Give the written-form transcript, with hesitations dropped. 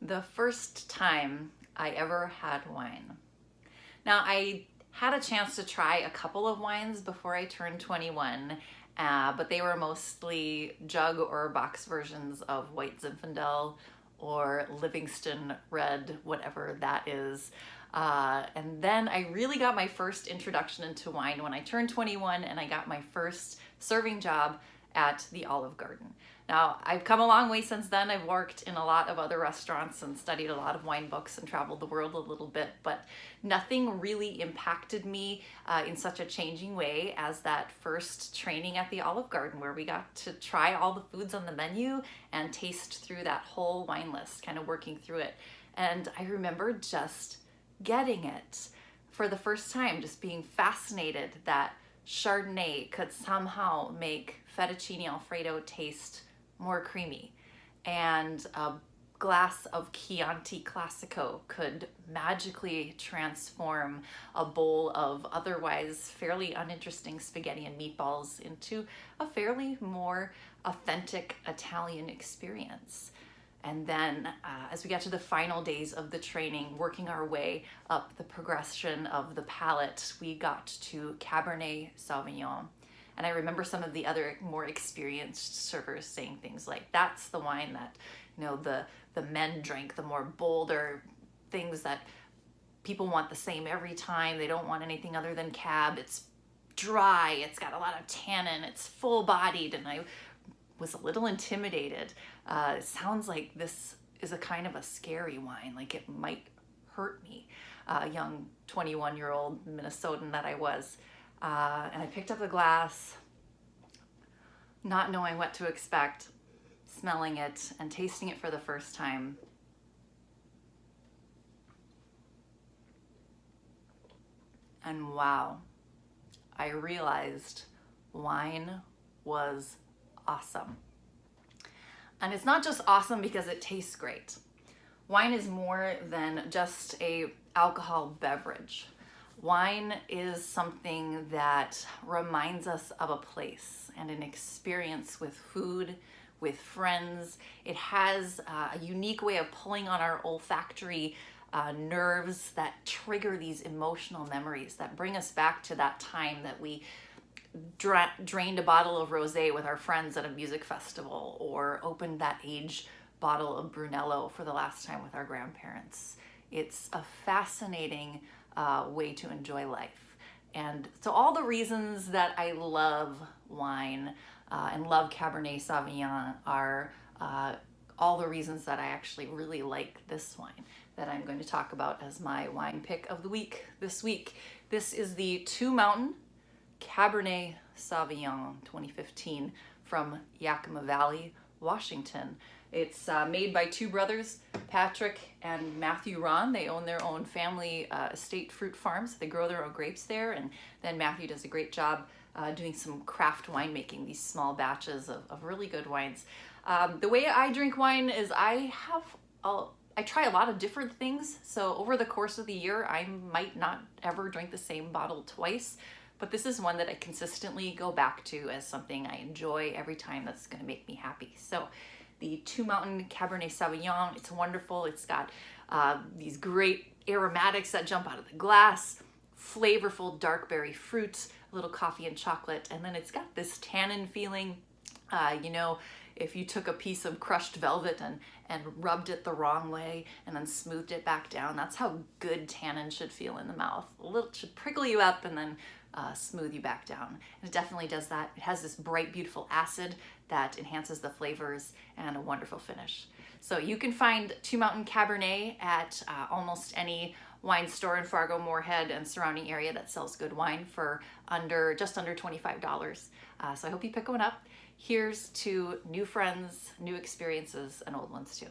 The first time I ever had wine. Now, I had a chance to try a couple of wines before I turned 21, but they were mostly jug or box versions of White Zinfandel or Livingston Red, whatever that is. And then I really got my first introduction into wine when I turned 21 and I got my first serving job at the Olive Garden. Now, I've come a long way since then. I've worked in a lot of other restaurants and studied a lot of wine books and traveled the world a little bit, but nothing really impacted me in such a changing way as that first training at the Olive Garden, where we got to try all the foods on the menu and taste through that whole wine list, kind of working through it. And I remember just getting it for the first time, just being fascinated that Chardonnay could somehow make fettuccine Alfredo taste more creamy, and a glass of Chianti Classico could magically transform a bowl of otherwise fairly uninteresting spaghetti and meatballs into a fairly more authentic Italian experience. And then as we got to the final days of the training, working our way up the progression of the palate, we got to Cabernet Sauvignon. And I remember some of the other more experienced servers saying things like, that's the wine that, the men drink, the more bolder things that people want the same every time. They don't want anything other than Cab. It's dry, it's got a lot of tannin, it's full bodied. And I was a little intimidated. It sounds like this is a kind of a scary wine, like it might hurt me, young 21-year-old Minnesotan that I was. And I picked up the glass, not knowing what to expect, smelling it and tasting it for the first time. And wow, I realized wine was awesome. And it's not just awesome because it tastes great. Wine is more than just an alcohol beverage. Wine is something that reminds us of a place and an experience with food, with friends. It has a unique way of pulling on our olfactory nerves that trigger these emotional memories that bring us back to that time that we drained a bottle of rosé with our friends at a music festival, or opened that aged bottle of Brunello for the last time with our grandparents. It's a fascinating way to enjoy life. And so all the reasons that I love wine and love Cabernet Sauvignon are all the reasons that I actually really like this wine that I'm going to talk about as my wine pick of the week this week. This is the Two Mountain Cabernet Sauvignon 2015 from Yakima Valley, Washington. It's made by two brothers, Patrick and Matthew Ron. They own their own family estate fruit farms. They grow their own grapes there, and then Matthew does a great job doing some craft winemaking, these small batches of really good wines. The way I drink wine is I try a lot of different things. So over the course of the year, I might not ever drink the same bottle twice, but this is one that I consistently go back to as something I enjoy every time that's going to make me happy. So the Two Mountain Cabernet Sauvignon, it's wonderful. It's got these great aromatics that jump out of the glass, flavorful dark berry fruit, a little coffee and chocolate, and then it's got this tannin feeling. If you took a piece of crushed velvet and rubbed it the wrong way and then smoothed it back down, that's how good tannin should feel in the mouth. A little should prickle you up and then smooth you back down. And it definitely does that. It has this bright, beautiful acid that enhances the flavors and a wonderful finish. So you can find Two Mountain Cabernet at almost any wine store in Fargo, Moorhead, and surrounding area that sells good wine for just under $25. So I hope you pick one up. Here's to new friends, new experiences, and old ones too.